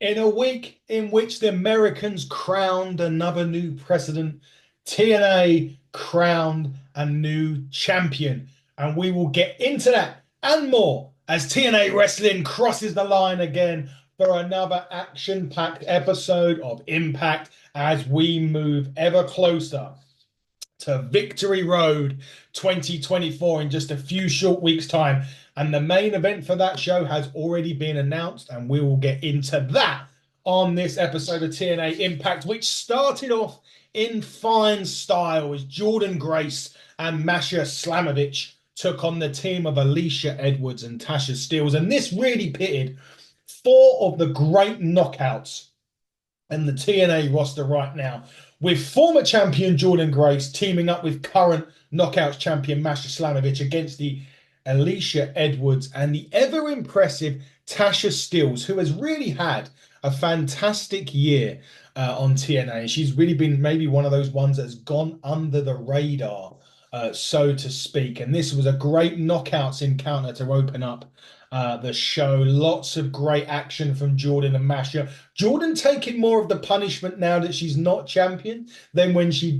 In a week in which the Americans crowned another new president, TNA crowned a new champion. And we will get into that and more as TNA Wrestling crosses the line again for another action packed episode of Impact as we move ever closer to Victory Road 2024 in just a few short weeks' time. And the main event for that show has already been announced, and we will get into that on this episode of TNA Impact, which started off in fine style as Jordan Grace and Masha Slamovich took on the team of Alicia Edwards and Tasha Steelz. And this really pitted four of the great knockouts in the TNA roster right now, with former champion Jordan Grace teaming up with current Knockouts champion Masha Slamovich against the Alicia Edwards and the ever impressive Tasha Steelz, who has really had a fantastic year on TNA. She's really been maybe one of those ones that's gone under the radar, so to speak. And this was a great knockouts encounter to open up the show. Lots of great action from Jordan and Masha. Jordan taking more of the punishment now that she's not champion than when she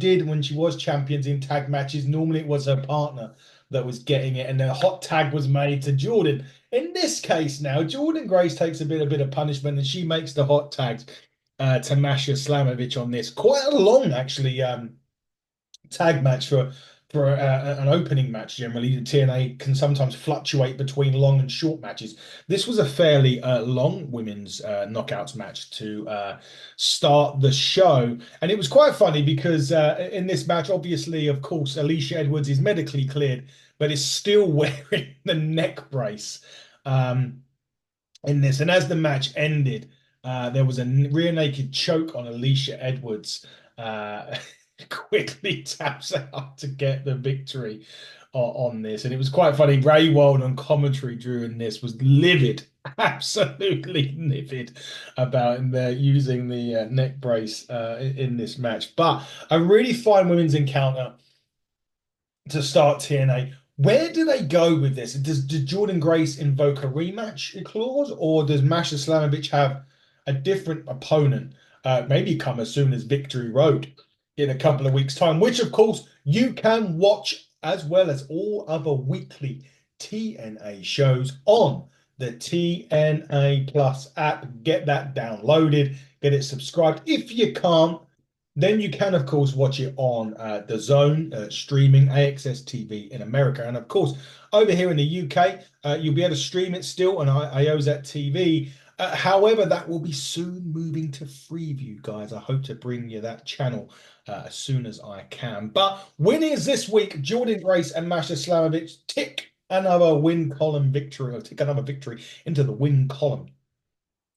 was champions in tag matches. Normally it was her partner that was getting it, and the hot tag was made to Jordan. In this case now, Jordan Grace takes a bit of punishment and she makes the hot tags to Masha Slamovich on this. Quite a long, actually, tag match for an opening match. Generally, the TNA can sometimes fluctuate between long and short matches. This was a fairly long women's knockouts match to start the show, and it was quite funny because in this match, obviously, of course, Alicia Edwards is medically cleared, but is still wearing the neck brace in this. And as the match ended, there was a rear naked choke on Alicia Edwards. Quickly taps out to get the victory on this. And it was quite funny. Ray Wild on commentary during this was livid, absolutely livid about using the neck brace in this match. But a really fine women's encounter to start TNA. Where do they go with this? Does Jordan Grace invoke a rematch clause, or does Masha Slamovich have a different opponent? Maybe come as soon as Victory Road in a couple of weeks' time, which of course you can watch as well as all other weekly TNA shows on the TNA Plus app. Get that downloaded, get it subscribed. If you can't, then you can, of course, watch it on DAZN streaming AXS TV in America. And of course, over here in the UK, you'll be able to stream it still on Ayozat TV. However, that will be soon moving to Freeview, guys. I hope to bring you that channel as soon as I can. But winners this week, Jordan Grace and Masha Slamovich tick another win column victory, or tick another victory into the win column.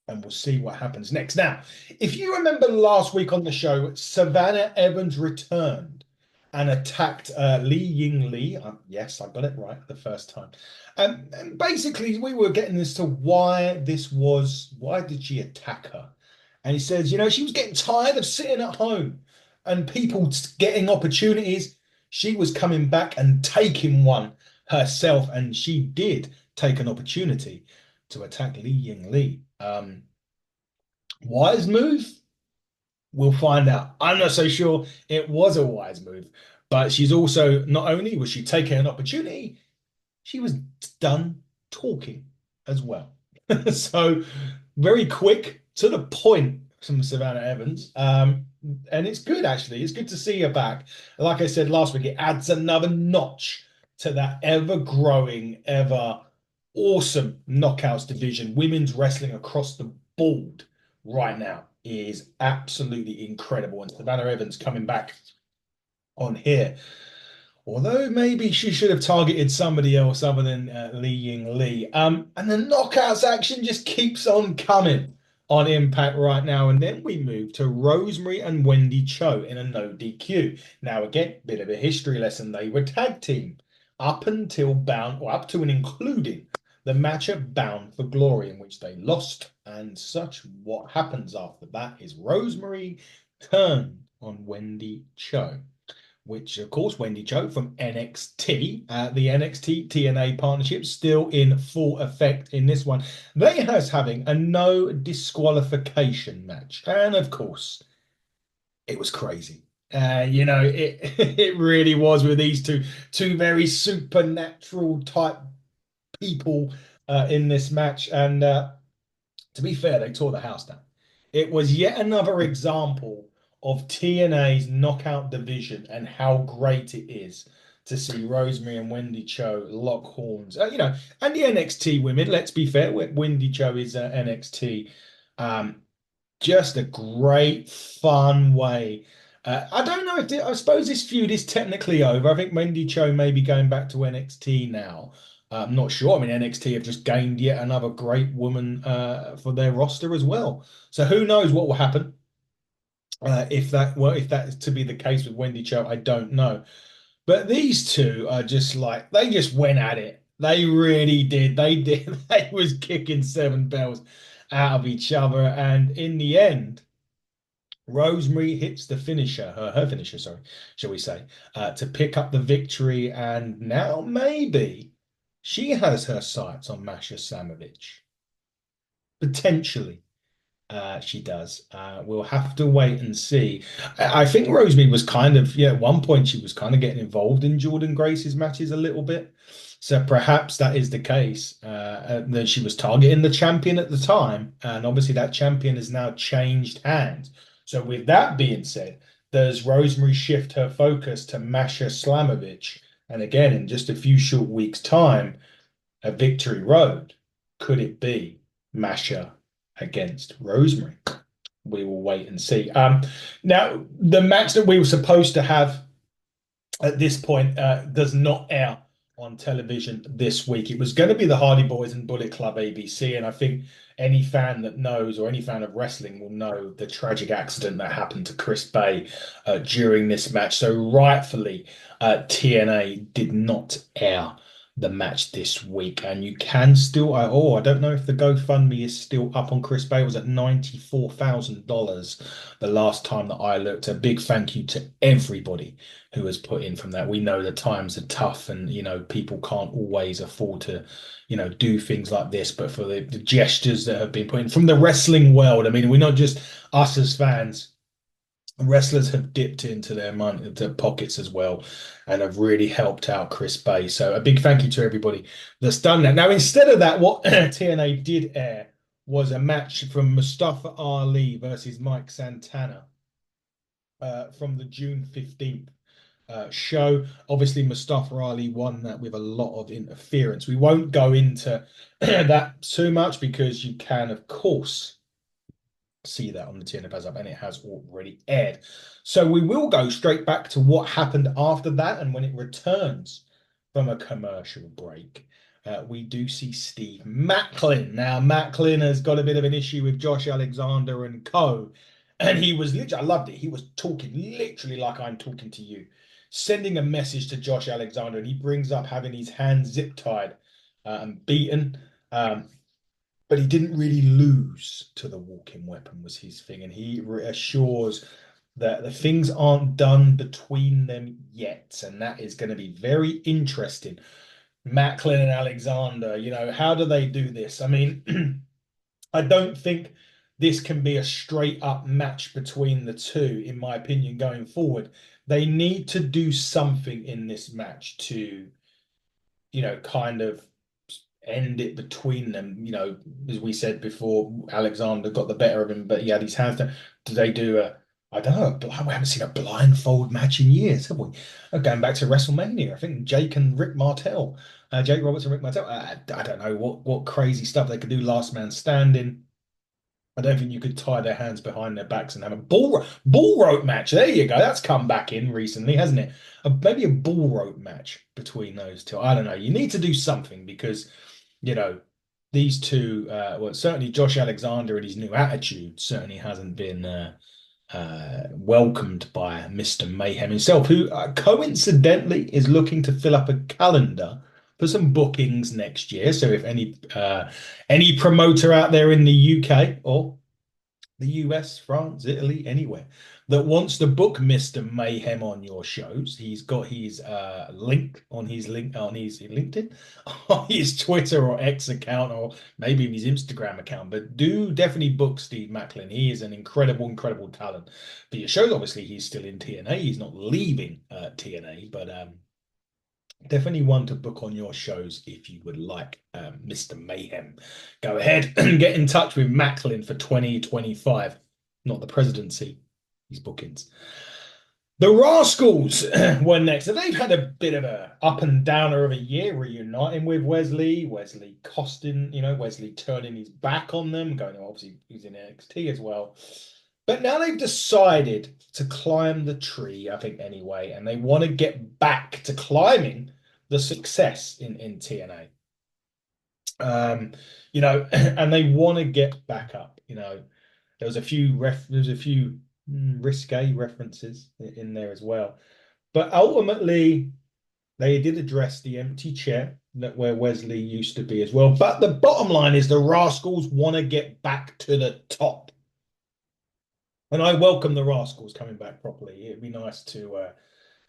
And we'll see what happens next. Now, if you remember last week on the show, Savannah Evans returned and attacked Li Ying Li. Yes, I got it right the first time. And basically, we were getting as to why did she attack her? And he says, she was getting tired of sitting at home and people getting opportunities. She was coming back and taking one herself, and she did take an opportunity to attack Li Ying Li. Wise move? We'll find out. I'm not so sure it was a wise move, but she's also, not only was she taking an opportunity, she was done talking as well. So very quick to the point from Savannah Evans. And it's good, actually. It's good to see her back. Like I said last week, it adds another notch to that ever growing, ever awesome knockouts division. Women's wrestling across the board right now is absolutely incredible. And Savannah Evans coming back on here. Although maybe she should have targeted somebody else other than Li Ying Li. And the knockouts action just keeps on coming on Impact right now. And then we move to Rosemary and Wendy Cho in a no DQ. Now, again, bit of a history lesson. They were tag team up until Bound, or up to and including the match at Bound for Glory, in which they lost and such. What happens after that is Rosemary turned on Wendy Cho. which of course Wendy Cho from NXT, the NXT TNA partnership still in full effect in this one. They has having a no disqualification match, and of course it was crazy. It it really was with these two very supernatural type people in this match, and to be fair, they tore the house down. It was yet another example of TNA's knockout division and how great it is to see Rosemary and Wendy Cho lock horns. And the NXT women, let's be fair, Wendy Cho is NXT. Um, just a great, fun way. I don't know if I suppose this feud is technically over. I think Wendy Cho may be going back to NXT now. I'm not sure. I mean, NXT have just gained yet another great woman for their roster as well. So who knows what will happen if that is to be the case with Wendy Cho. I don't know. But these two are just like they just went at it. They really did. They did. They was kicking seven bells out of each other, and in the end, Rosemary hits the finisher, her finisher, sorry, shall we say, to pick up the victory. And now maybe she has her sights on Masha Slamovich. Potentially, she does. We'll have to wait and see. I think Rosemary was kind of, yeah, at one point she was kind of getting involved in Jordan Grace's matches a little bit. So perhaps that is the case. That she was targeting the champion at the time, and obviously that champion has now changed hands. So with that being said, does Rosemary shift her focus to Masha Slamovich? And again, in just a few short weeks' time, a victory road. Could it be Masha against Rosemary? We will wait and see. Now, the match that we were supposed to have at this point does not air on television this week. It was going to be the Hardy Boys and Bullet Club ABC, and I think any fan that knows or any fan of wrestling will know the tragic accident that happened to Chris Bay during this match. So rightfully, TNA did not air the match this week, and you can still I don't know if the GoFundMe is still up on Chris Bay. It was at $94,000 the last time that I looked. A big thank you to everybody who has put in from that. We know the times are tough, and people can't always afford to do things like this, but for the gestures that have been put in from the wrestling world, I mean, we're not just us as fans. Wrestlers have dipped into their money, their pockets as well, and have really helped out Chris Bay. So a big thank you to everybody that's done that. Now, instead of that, what TNA did air was a match from Mustafa Ali versus Mike Santana from the June 15th show. Obviously, Mustafa Ali won that with a lot of interference. We won't go into that too much because you can, of course, see that on the TNA App, and it has already aired. So we will go straight back to what happened after that, and when it returns from a commercial break, we do see Steve Macklin. Now, Macklin has got a bit of an issue with Josh Alexander and co. And he was literally, I loved it. He was talking literally like I'm talking to you, sending a message to Josh Alexander, and he brings up having his hands zip tied and beaten. But he didn't really lose to the walking weapon was his thing. And he reassures that the things aren't done between them yet. And that is going to be very interesting. Macklin and Alexander, how do they do this? I mean, I don't think this can be a straight up match between the two, in my opinion, going forward. They need to do something in this match to, kind of end it between them. As we said before, Alexander got the better of him, but he had his hands down. Do they do I don't know, we haven't seen a blindfold match in years, have we? Going back to WrestleMania, I think Jake and Rick Martel, Jake Roberts and Rick Martel. I don't know what crazy stuff they could do. Last man standing. I don't think you could tie their hands behind their backs and have a bull rope match. There you go. That's come back in recently, hasn't it? Maybe a bull rope match between those two. I don't know. You need to do something because these two, well, certainly Josh Alexander and his new attitude certainly hasn't been welcomed by Mr. Mayhem himself, who coincidentally is looking to fill up a calendar for some bookings next year. So if any promoter out there in the UK or the US, France, Italy, anywhere that wants to book Mr. Mayhem on your shows, he's got his link on his LinkedIn, on his Twitter or X account, or maybe his Instagram account. But do definitely book Steve Macklin. He is an incredible, incredible talent. But your shows, obviously, he's still in TNA. He's not leaving TNA, but definitely one to book on your shows if you would like, Mr. Mayhem. Go ahead and get in touch with Macklin for 2025, not the presidency, these bookings. The Rascals were next. And they've had a bit of a up and downer of a year, reuniting with Wesley. Wesley costing, Wesley turning his back on them, going, obviously, he's in NXT as well. But now they've decided to climb the tree, I think, anyway, and they want to get back to climbing the success in TNA. And they want to get back up. There was a few risque references in there as well. But ultimately, they did address the empty chair that where Wesley used to be as well. But the bottom line is the Rascals want to get back to the top. And I welcome the Rascals coming back properly. It'd be nice to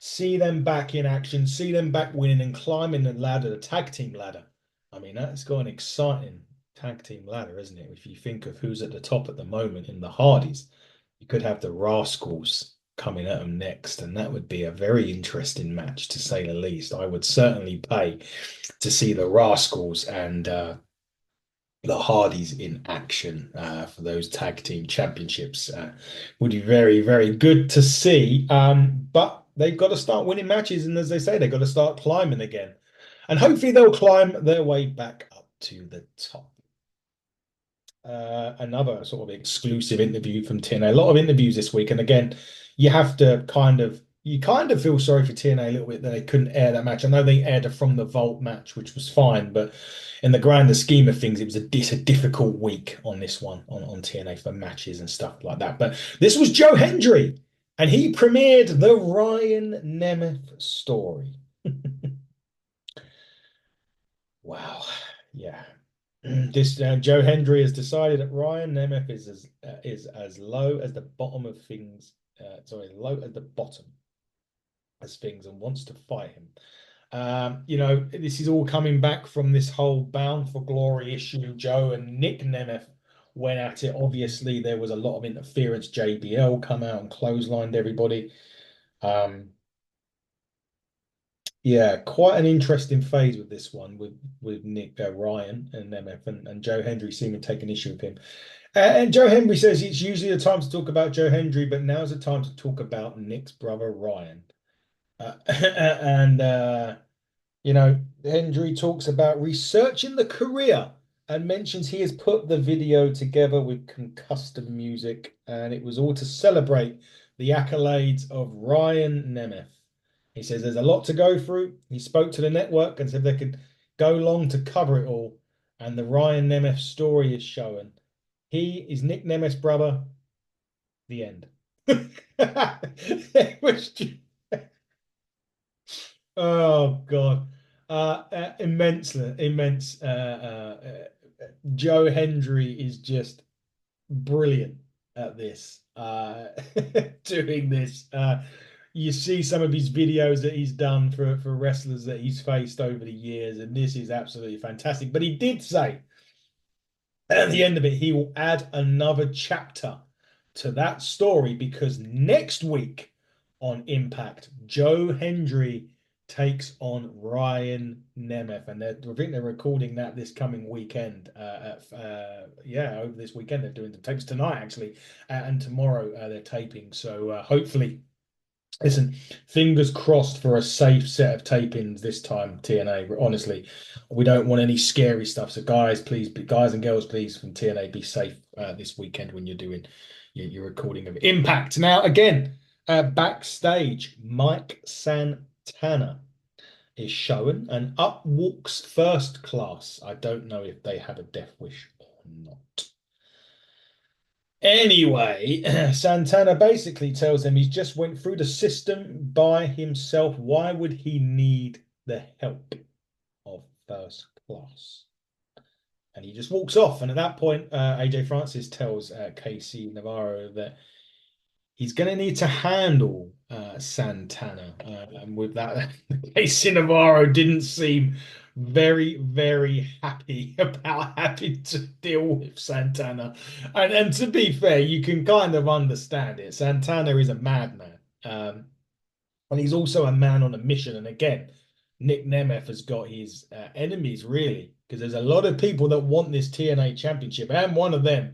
see them back in action, see them back winning and climbing the ladder, the tag team ladder. I mean, that's got an exciting tag team ladder, isn't it? If you think of who's at the top at the moment in the Hardys, you could have the Rascals coming at them next, and that would be a very interesting match, to say the least. I would certainly pay to see the Rascals and the Hardys in action for those tag team championships. Would be very, very good to see. But they've got to start winning matches, and as they say, they've got to start climbing again. And hopefully they'll climb their way back up to the top. Another sort of exclusive interview from TNA. A lot of interviews this week, and again, you kind of feel sorry for TNA a little bit that they couldn't air that match. I know they aired a From the Vault match, which was fine, but in the grander scheme of things, it was a difficult week on this one on TNA for matches and stuff like that. But this was Joe Hendry, and he premiered the Ryan Nemeth story. Wow, yeah. This Joe Hendry has decided that Ryan Nemeth is as low as the bottom of things. Low at the bottom as things, and wants to fight him. This is all coming back from this whole Bound for Glory issue. Joe and Nick Nemeth went at it. Obviously, there was a lot of interference. JBL come out and clotheslined everybody. Yeah, quite an interesting phase with this one with Nick Ryan and Nemeth and Joe Hendry seeming to take an issue with him. And Joe Hendry says it's usually a time to talk about Joe Hendry, but now's the time to talk about Nick's brother Ryan. Hendry talks about researching the career and mentions he has put the video together with concussive music, and it was all to celebrate the accolades of Ryan Nemeth. He says there's a lot to go through. He spoke to the network and said they could go long to cover it all, and the Ryan Nemeth story is shown. He is Nick Nemeth's brother. The end. It was oh God. Immense. Joe Hendry is just brilliant at this, doing this. You see some of his videos that he's done for wrestlers that he's faced over the years, and this is absolutely fantastic. But he did say at the end of it, he will add another chapter to that story because next week on Impact, Joe Hendry takes on Ryan Nemeth, and I think they're recording that this coming weekend. Over this weekend they're doing the tapes tonight actually, and tomorrow they're taping. So hopefully, listen, fingers crossed for a safe set of tapings this time, TNA. Honestly, we don't want any scary stuff. So guys, please, guys and girls, please, from TNA, be safe this weekend when you're doing your recording of Impact. Now, again, backstage, Mike Santana is shown, and up walks First Class. I don't know if they have a death wish or not. Anyway, Santana basically tells them he's just went through the system by himself. Why would he need the help of First Class? And he just walks off. And at that point, AJ Francis tells Casey Navarro that he's going to need to handle Santana. And with that, Casey Navarro didn't seem very, very happy about having to deal with Santana. And to be fair, you can kind of understand it. Santana is a madman. And he's also a man on a mission. And again, Nick Nemeth has got his enemies, really, because there's a lot of people that want this TNA championship. And one of them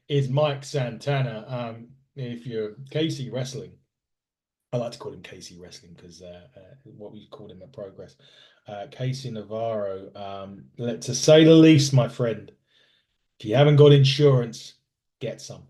is Mike Santana. If you're Casey Wrestling, I like to call him Casey Wrestling because what we called him at Progress. Casey Navarro, to say the least, my friend, if you haven't got insurance, get some.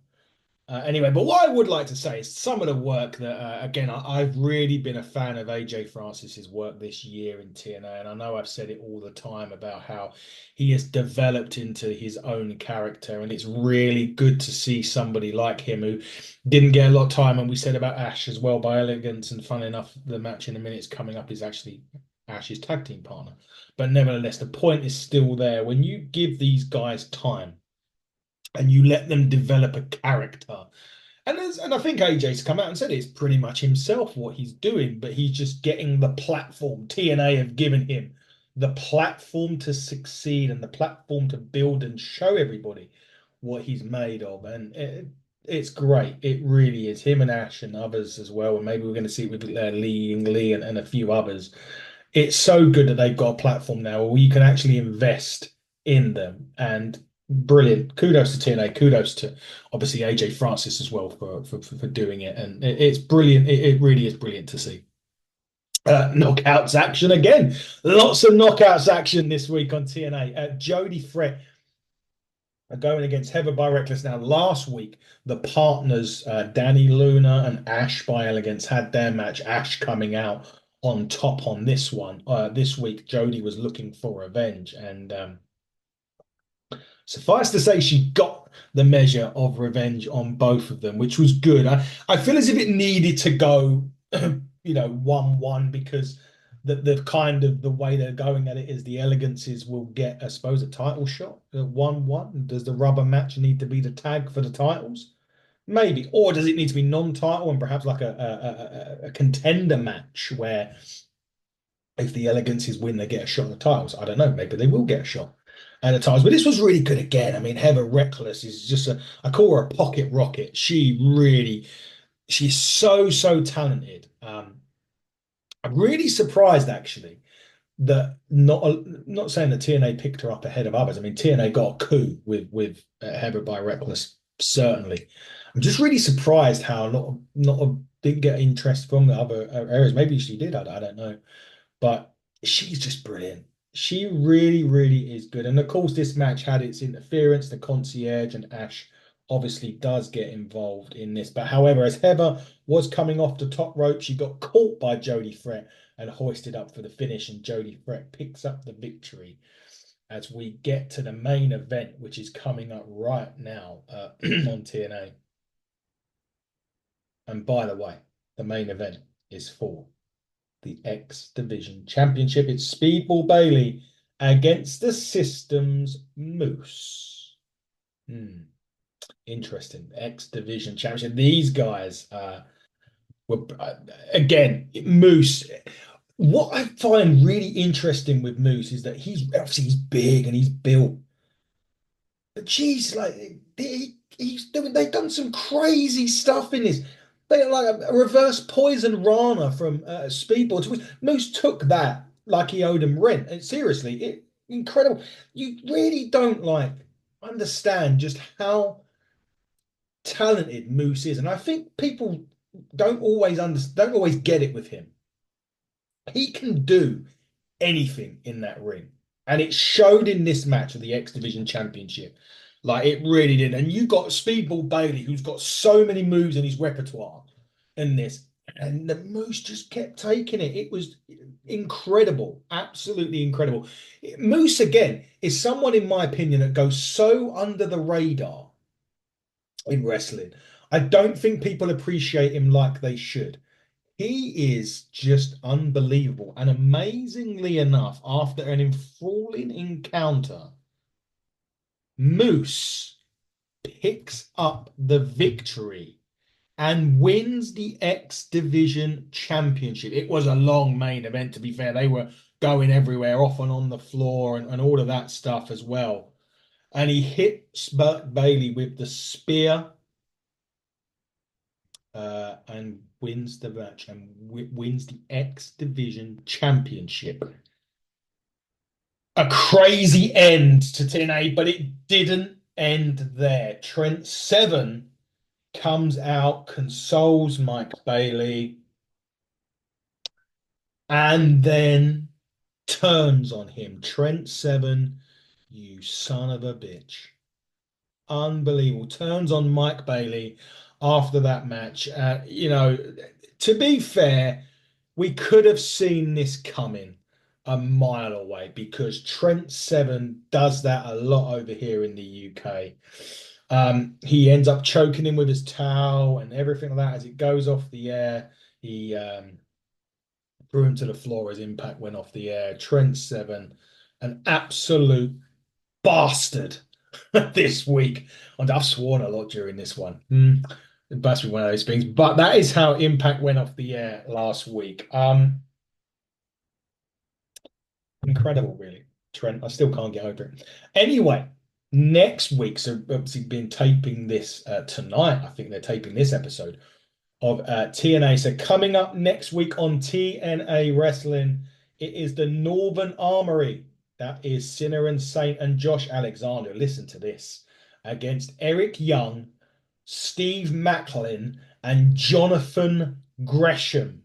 Anyway, but what I would like to say is some of the work that, again, I've really been a fan of AJ Francis's work this year in TNA, and I know I've said it all the time about how he has developed into his own character, and it's really good to see somebody like him who didn't get a lot of time. And we said about Ash as well by Elegance, and fun enough, the match in a minute's coming up is actually Ash's tag team partner. But nevertheless, the point is still there. When you give these guys time, and you let them develop a character. And I think AJ's come out and said it's pretty much himself what he's doing, but he's just getting the platform. TNA have given him the platform to succeed and the platform to build and show everybody what he's made of. And it's great. It really is. Him and Ash and others as well. And maybe we're going to see it with Lee and a few others. It's so good that they've got a platform now where you can actually invest in them. And brilliant. Kudos to TNA. Kudos to obviously AJ Francis as well for doing it. And it's brilliant. It really is brilliant to see. Knockouts action again. Lots of knockouts action this week on TNA. Jody Fret are going against Heather by Reckless. Now, last week, the partners, Danny Luna and Ash by Elegance, had their match. Ash coming out on top on this one. This week, Jody was looking for revenge. And suffice to say, she got the measure of revenge on both of them, which was good. I feel as if it needed to go, 1-1 because the kind of the way they're going at it is the Elegances will get, I suppose, a title shot. 1-1. Does the rubber match need to be the tag for the titles? Maybe. Or does it need to be non-title and perhaps like a contender match where if the Elegances win, they get a shot at the titles? I don't know. Maybe they will get a shot at the titles. But this was really good again. I mean, Heather Reckless is just I call her a pocket rocket. She's so talented. I'm really surprised actually that not saying that TNA picked her up ahead of others. I mean, TNA got a coup with Heather by Reckless, certainly. I'm just really surprised how not didn't get interest from the other areas. Maybe she did. I don't know, but she's just brilliant. She really is good. And of course, this match had its interference. The concierge and Ash obviously does get involved in this. But however, as Heather was coming off the top rope, she got caught by Jody Fret and hoisted up for the finish. And Jody Fret picks up the victory as we get to the main event, which is coming up right now on TNA. And by the way, the main event is for the X Division Championship. It's Speedball Bailey against the Systems Moose. Interesting. X Division Championship. These guys were, again, Moose. What I find really interesting with Moose is that he's big and he's built. But geez, like they've done some crazy stuff in this. They like a reverse poison Rana from Speedball. Moose took that like he owed him rent. And seriously, incredible. You really don't understand just how talented Moose is, and I think people don't always get it with him. He can do anything in that ring. And it showed in this match of the X Division Championship. Like it really did. And you got Speedball Bailey, who's got so many moves in his repertoire in this. And the Moose just kept taking it. It was incredible. Absolutely incredible. Moose, again, is someone, in my opinion, that goes so under the radar in wrestling. I don't think people appreciate him like they should. He is just unbelievable. And amazingly enough, after an enthralling encounter Moose picks up the victory and wins the X Division Championship. It was a long main event, to be fair. They were going everywhere, off and on the floor, and all of that stuff as well. And he hit Burt Bailey with the spear and wins the match and wins the X Division Championship. A crazy end to TNA, but it didn't end there. Trent Seven comes out, consoles Mike Bailey, and then turns on him. Trent Seven, you son of a bitch. Unbelievable. Turns on Mike Bailey after that match. To be fair, we could have seen this coming a mile away because Trent Seven does that a lot over here in the UK. He ends up choking him with his towel and everything like that as it goes off the air. He threw him to the floor as Impact went off the air. Trent Seven, an absolute bastard this week. And I've sworn a lot during this one. It must be one of those things. But that is how Impact went off the air last week. Incredible, really. Trent, I still can't get over it. Anyway, next week, so obviously been taping this tonight. I think they're taping this episode of TNA. So coming up next week on TNA Wrestling, it is the Northern Armory. That is Sinner and Saint and Josh Alexander. Listen to this. Against Eric Young, Steve Macklin, and Jonathan Gresham.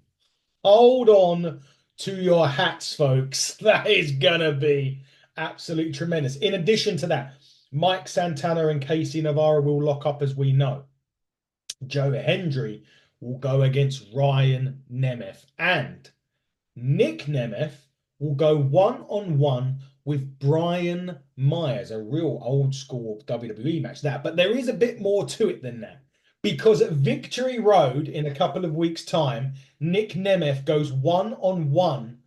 Hold on to your hats, folks. That is going to be absolutely tremendous. In addition to that, Mike Santana and Casey Navarro will lock up, as we know. Joe Hendry will go against Ryan Nemeth. And Nick Nemeth will go one-on-one with Brian Myers, a real old school WWE match. But there is a bit more to it than that. Because at Victory Road in a couple of weeks' time, Nick Nemeth goes one-on-one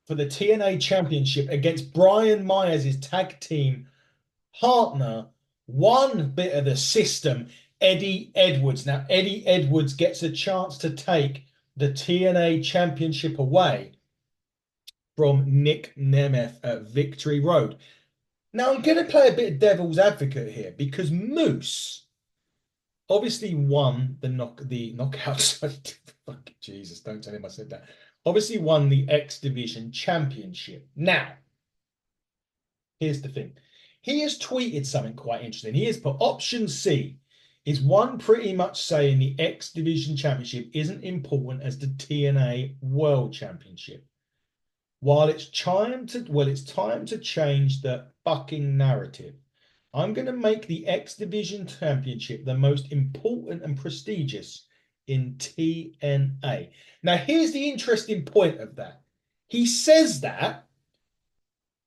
for the TNA Championship against Brian Myers' tag team partner, one bit of the system, Eddie Edwards. Now, Eddie Edwards gets a chance to take the TNA Championship away from Nick Nemeth at Victory Road. Now, I'm going to play a bit of devil's advocate here because Moose obviously won the knockout. Fucking Jesus, don't tell him I said that. Obviously won the X Division Championship. Now, here's the thing. He has tweeted something quite interesting. He has put option C is one pretty much saying the X Division Championship isn't important as the TNA World Championship. While it's time to change the fucking narrative. I'm going to make the X Division Championship the most important and prestigious in TNA. Now, here's the interesting point of that. He says that,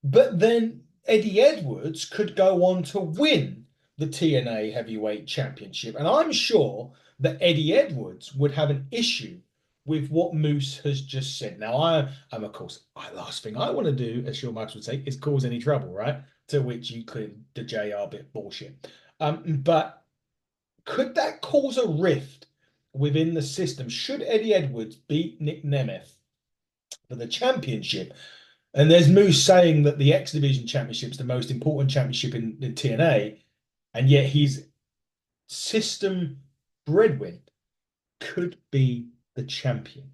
but then Eddie Edwards could go on to win the TNA Heavyweight Championship. And I'm sure that Eddie Edwards would have an issue with what Moose has just said. Now, I'm of course, last thing I want to do, as Shawn Michaels would say, is cause any trouble, right? To which you could, the JR bit bullshit. But could that cause a rift within the system? Should Eddie Edwards beat Nick Nemeth for the championship? And there's Moose saying that the X Division Championship is the most important championship in TNA, and yet his system breadwin could be the champion.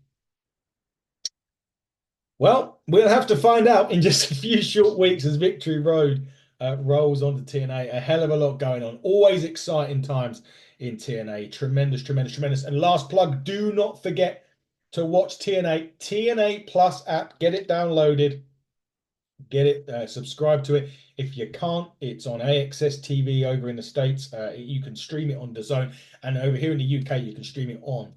Well, we'll have to find out in just a few short weeks as Victory Road rolls onto TNA. A hell of a lot going on. Always exciting times in TNA. Tremendous, tremendous, tremendous. And last plug, do not forget to watch TNA Plus app. Get it downloaded. Get it, subscribe to it. If you can't, it's on AXS TV over in the States. You can stream it on DAZN. And over here in the UK, you can stream it on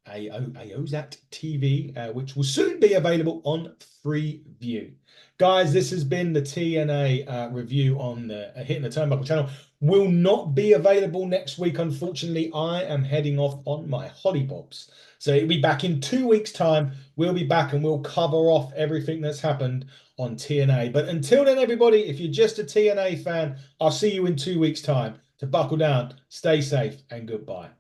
Ayozat TV, which will soon be available on Freeview. Guys, this has been the TNA review on the Hitting the Turnbuckle channel. Will not be available next week, unfortunately. I am heading off on my hollybobs. So it'll be back in 2 weeks' time. We'll be back and we'll cover off everything that's happened on TNA. But until then, everybody, if you're just a TNA fan, I'll see you in 2 weeks' time. To buckle down, stay safe, and goodbye.